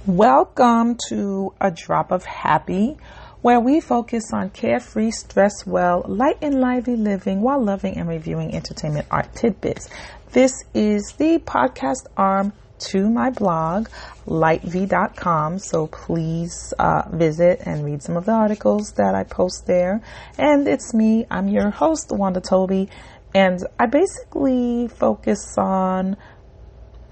Welcome to A Drop of Happy, where we focus on carefree, stress well, light and lively living while loving and reviewing entertainment art tidbits. This is the podcast arm to my blog, lightv.com. So please visit and read some of the articles that I post there. And it's me. I'm your host, Wanda Toby. And I basically focus on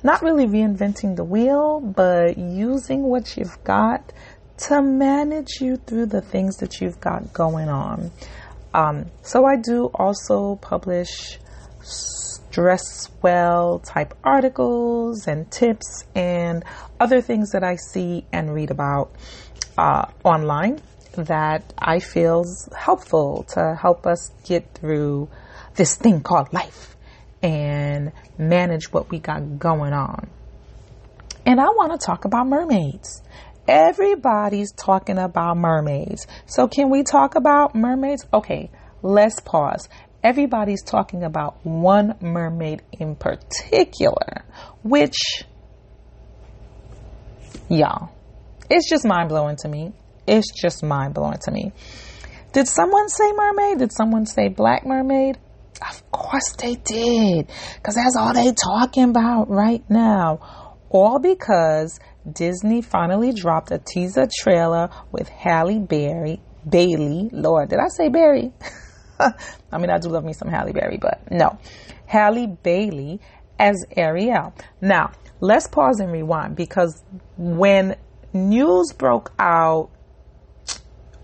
not really reinventing the wheel, but using what you've got to manage you through the things that you've got going on. So I do also publish stress well type articles and tips and other things that I see and read about online that I feel helpful to help us get through this thing called life and manage what we got going on. And I want to talk about mermaids. Everybody's talking about mermaids. So can we talk about mermaids? Okay, let's pause. Everybody's talking about one mermaid in particular, which, y'all, it's just mind-blowing to me. It's just mind-blowing to me. Did someone say mermaid? Did someone say black mermaid? Of course they did, because that's all they talking about right now. All because Disney finally dropped a teaser trailer with Halle Bailey. Lord, did I say Berry? I mean, I do love me some Halle Berry, but no. Halle Bailey as Ariel. Now, let's pause and rewind, because when news broke out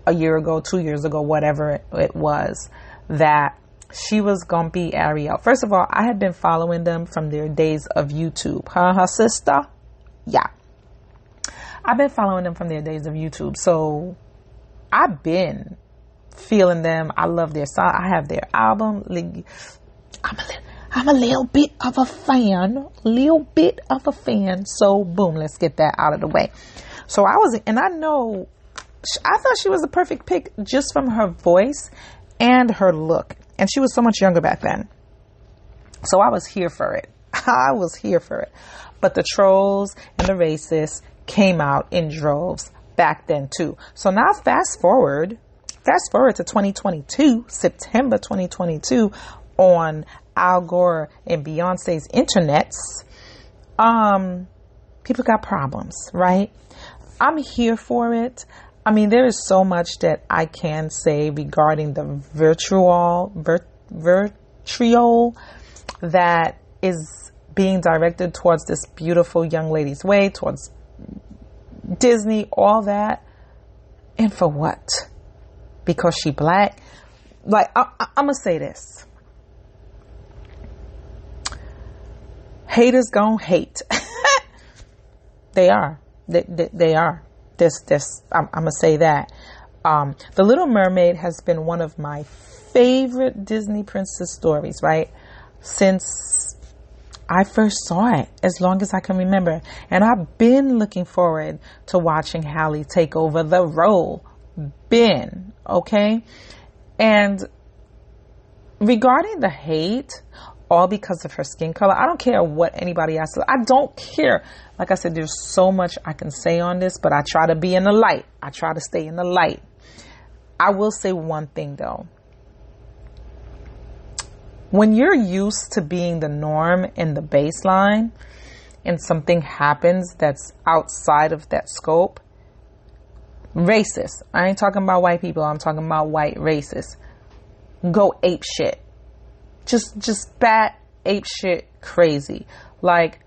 a year ago, 2 years ago, whatever it was, that she was gonna be Ariel. First of all, I had been following them from their days of YouTube. Huh, sister? Yeah. I've been following them from their days of YouTube. So I've been feeling them. I love their song. I have their album. I'm a little bit of a fan. So boom, let's get that out of the way. So I thought she was a perfect pick just from her voice and her look. And she was so much younger back then. So I was here for it. But the trolls and the racists came out in droves back then too. So now fast forward to 2022, September 2022, on Al Gore and Beyonce's internets, people got problems, right? I'm here for it. I mean, there is so much that I can say regarding the vitriol that is being directed towards this beautiful young lady's way, towards Disney, all that. And for what? Because she black? Like, I'm going to say this. Haters gonna hate. They are. They are. I'm going to say that. The Little Mermaid has been one of my favorite Disney princess stories, right? Since I first saw it, as long as I can remember. And I've been looking forward to watching Halle take over the role. Okay? And regarding the hate, all because of her skin color, I don't care what anybody else says. I don't care. Like I said, there's so much I can say on this, but I try to be in the light. I try to stay in the light. I will say one thing though. When you're used to being the norm in the baseline and something happens that's outside of that scope, racist. I ain't talking about white people. I'm talking about white racists. Go ape shit. Just bat ape shit crazy. Like,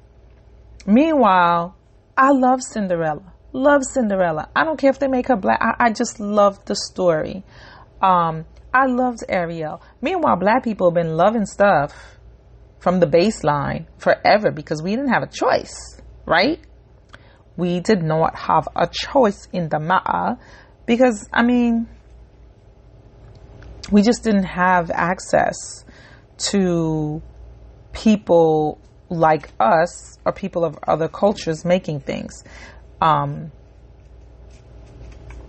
meanwhile, I love Cinderella. I don't care if they make her black. I just love the story. I loved Ariel. Meanwhile, black people have been loving stuff from the baseline forever because we didn't have a choice, right? We did not have a choice in the matter because, I mean, we just didn't have access to people like us or people of other cultures making things.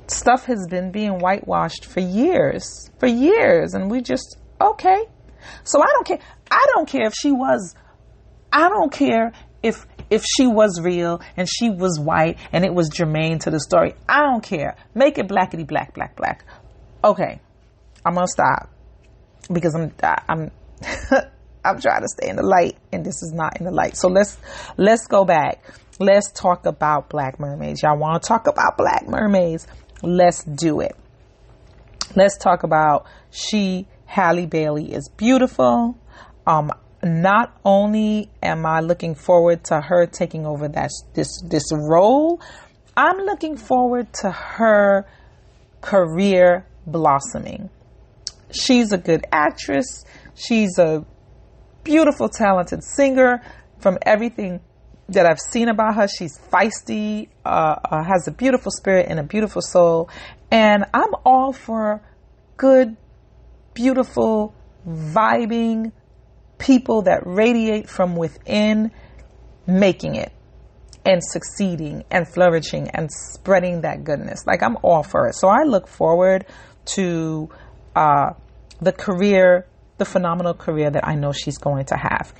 Stuff has been being whitewashed for years, and we just, okay. So I don't care. I don't care if if she was real and she was white and it was germane to the story, I don't care. Make it blackity black, black, black. Okay, I'm gonna stop because I'm I'm trying to stay in the light, and this is not in the light. So let's go back. Let's talk about Black Mermaids. Y'all want to talk about Black Mermaids? Let's do it. Let's talk about Halle Bailey is beautiful. Not only am I looking forward to her taking over this role, I'm looking forward to her career blossoming. She's a good actress. She's a beautiful, talented singer. From everything that I've seen about her, she's feisty, has a beautiful spirit and a beautiful soul. And I'm all for good, beautiful, vibing people that radiate from within, making it and succeeding and flourishing and spreading that goodness. Like, I'm all for it. So I look forward to the phenomenal career that I know she's going to have.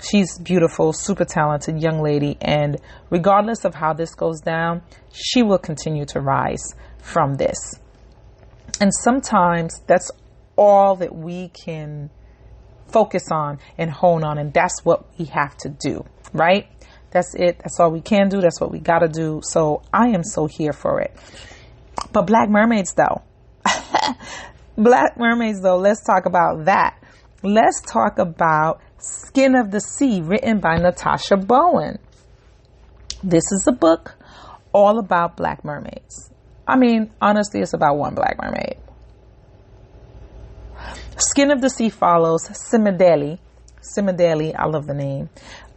She's beautiful, super talented young lady, and regardless of how this goes down, she will continue to rise from this. And sometimes that's all that we can focus on and hone on, and that's what we have to do, right? That's it. That's all we can do. That's what we got to do. So I am so here for it. But Black Mermaids, though. Black Mermaids, though, let's talk about that. Let's talk about Skin of the Sea, written by Natasha Bowen. This is a book all about Black mermaids. I mean, honestly, it's about one Black mermaid. Skin of the Sea follows Simidelli. Simidelli, I love the name.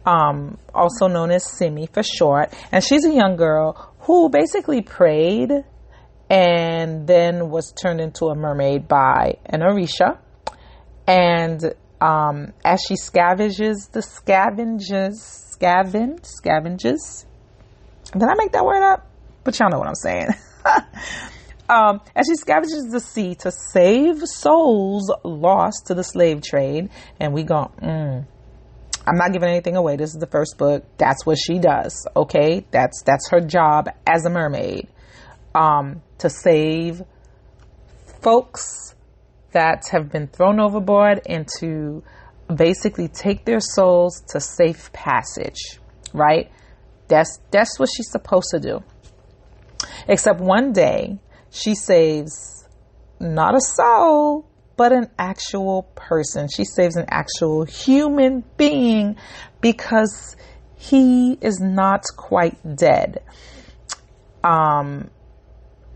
Also known as Simi for short. And she's a young girl who basically prayed and then was turned into a mermaid by an Orisha. And as she scavenges, did I make that word up? But y'all know what I'm saying. As she scavenges the sea to save souls lost to the slave trade. And we go, I'm not giving anything away. This is the first book. That's what she does. Okay. That's her job as a mermaid. To save folks that have been thrown overboard and to basically take their souls to safe passage, right? That's what she's supposed to do. Except one day she saves not a soul, but an actual person. She saves an actual human being because he is not quite dead.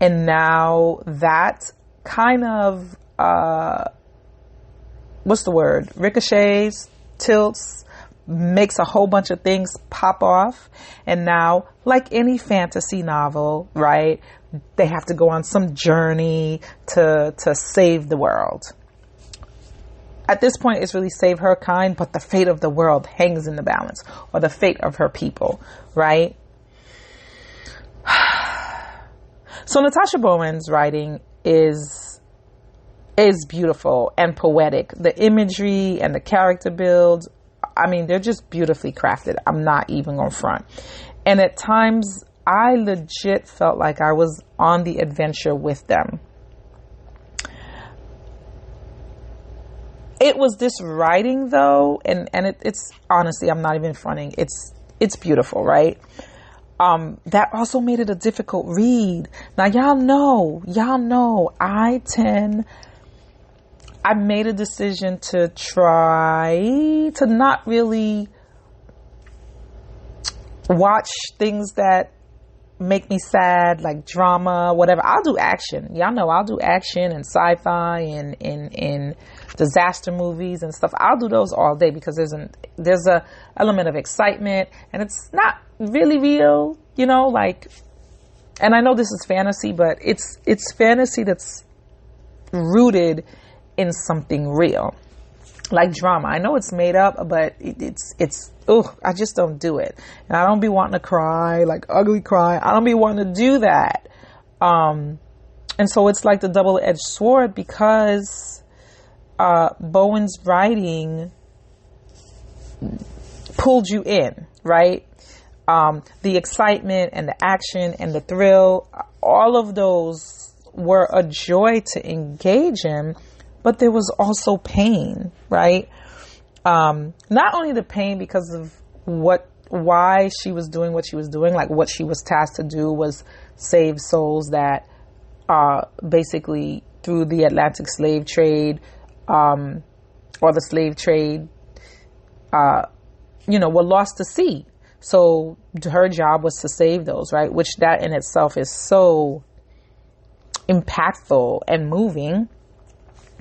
And now that kind of, ricochets, tilts, makes a whole bunch of things pop off. And now, like any fantasy novel, right, they have to go on some journey to save the world. At this point, it's really save her kind, but the fate of the world hangs in the balance, or the fate of her people, right? So Natasha Bowen's writing is beautiful and poetic. The imagery and the character build, I mean, they're just beautifully crafted. I'm not even gonna front. And at times, I legit felt like I was on the adventure with them. It was this writing, though, and it's honestly, I'm not even fronting. It's beautiful, right? That also made it a difficult read. Now, y'all know, I made a decision to try to not really watch things that make me sad, like drama, whatever. I'll do action. Y'all know I'll do action and sci-fi and disaster movies and stuff. I'll do those all day because there's a element of excitement, and it's not really real, you know, like, and I know this is fantasy, but it's fantasy that's rooted in something real, like drama. I know it's made up, but I just don't do it. And I don't be wanting to cry, like ugly cry. I don't be wanting to do that. And so it's like the double-edged sword because Bowen's writing pulled you in, right? The excitement and the action and the thrill, all of those were a joy to engage in, but there was also pain, right? Not only the pain because of why she was doing what she was doing, like what she was tasked to do was save souls that basically through the Atlantic slave trade, or the slave trade, were lost to sea. So her job was to save those, right? Which that in itself is so impactful and moving.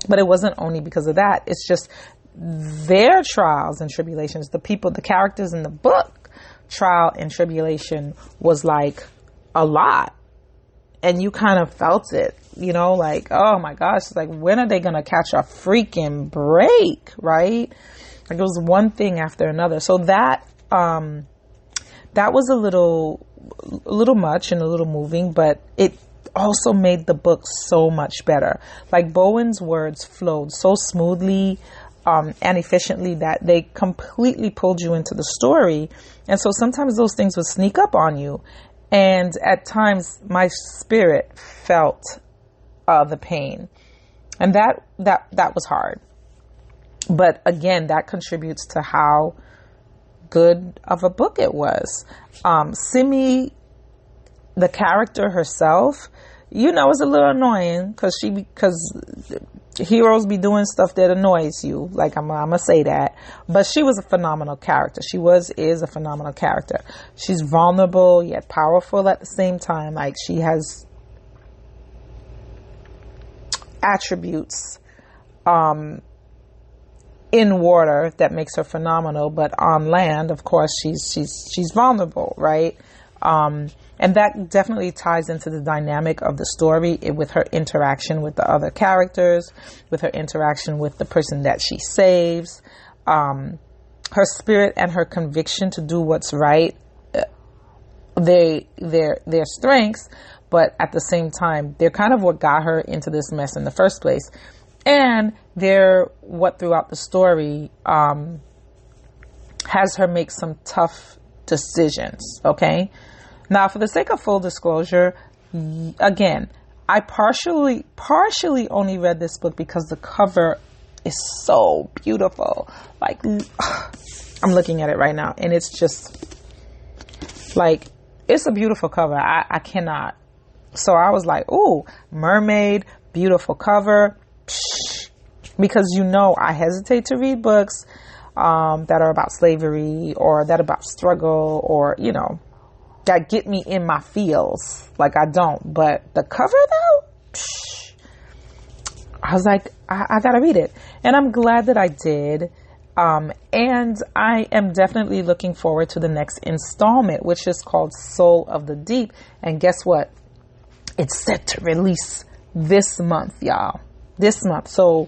But it wasn't only because of that. It's just their trials and tribulations. The characters in the book, trial and tribulation was like a lot. And you kind of felt it, like, oh my gosh, it's like, when are they going to catch a freaking break, right? Like it was one thing after another. So that was a little much and a little moving, but it also made the book so much better. Like Bowen's words flowed so smoothly and efficiently that they completely pulled you into the story. And so sometimes those things would sneak up on you. And at times my spirit felt the pain, and that was hard. But again, that contributes to how good of a book it was. Simi, the character herself, is a little annoying because heroes be doing stuff that annoys you. Like I'm gonna say that, but she was a phenomenal character. Is a phenomenal character. She's vulnerable yet powerful at the same time. Like she has attributes in water that makes her phenomenal, but on land, of course, she's vulnerable, right? And that definitely ties into the dynamic of the story with her interaction with the other characters, with her interaction with the person that she saves, her spirit and her conviction to do what's right. Their strengths, but at the same time, they're kind of what got her into this mess in the first place. And they're what throughout the story has her make some tough decisions, okay? Now, for the sake of full disclosure, again, I partially only read this book because the cover is so beautiful. Like, I'm looking at it right now, and it's just, like, it's a beautiful cover. I cannot. So I was like, ooh, Mermaid, beautiful cover. Psh. Because, I hesitate to read books that are about slavery or that about struggle or, that get me in my feels. Like I don't, but the cover though, psh, I was like, I gotta read it. And I'm glad that I did. And I am definitely looking forward to the next installment, which is called Soul of the Deep. And guess what? It's set to release this month, y'all. This month. So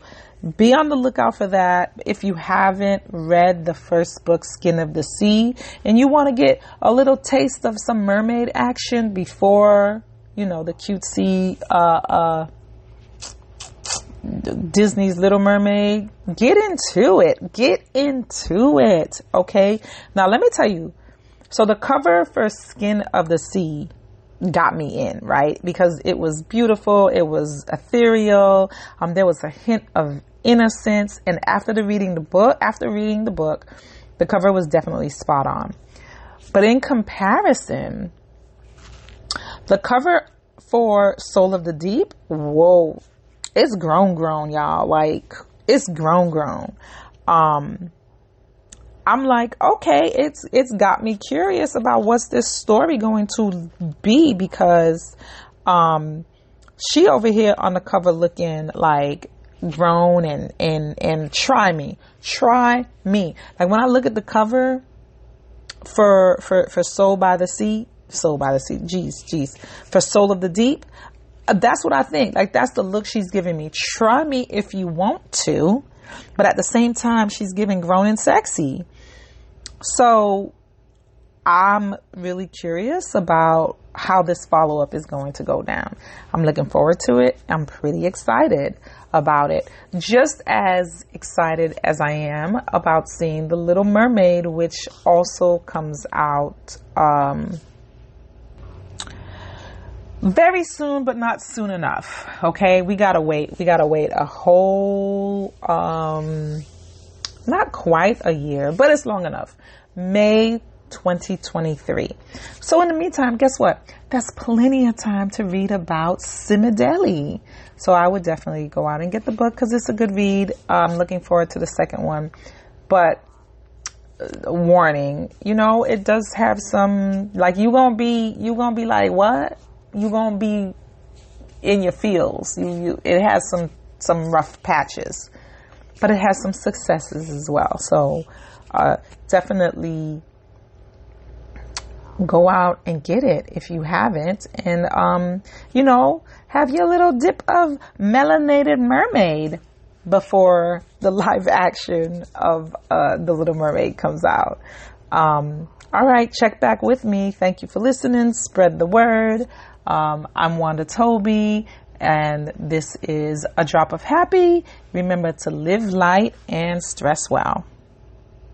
be on the lookout for that. If you haven't read the first book, Skin of the Sea, and you want to get a little taste of some mermaid action before, the cutesy Disney's Little Mermaid, get into it. Okay. Now let me tell you. So the cover for Skin of the Sea got me in, right? Because it was beautiful. It was ethereal. There was a hint of innocence. And after reading the book, the cover was definitely spot on. But in comparison, the cover for Soul of the Deep, whoa, it's grown, y'all. Like, it's grown. I'm like, okay, it's got me curious about what's this story going to be, because she over here on the cover looking like grown and try me. Like when I look at the cover for Soul by the Sea, jeez, for Soul of the Deep, that's what I think. Like that's the look she's giving me. Try me if you want to, but at the same time, she's giving grown and sexy. So I'm really curious about how this follow-up is going to go down. I'm looking forward to it. I'm pretty excited about it. Just as excited as I am about seeing The Little Mermaid, which also comes out very soon, but not soon enough. Okay, we gotta wait. We gotta wait a whole, not quite a year, but it's long enough. May 2023. So in the meantime, guess what? That's plenty of time to read about Simidelli. So I would definitely go out and get the book because it's a good read. I'm looking forward to the second one. But warning, it does have some, like, you gonna be like, what? You gonna be in your feels. It has some rough patches, but it has some successes as well. So definitely go out and get it if you haven't, and have your little dip of melanated mermaid before the live action of The Little Mermaid comes out. All right, check back with me. Thank you for listening. Spread the word. I'm Wanda Toby, and this is A Drop of Happy. Remember to live light and stress well.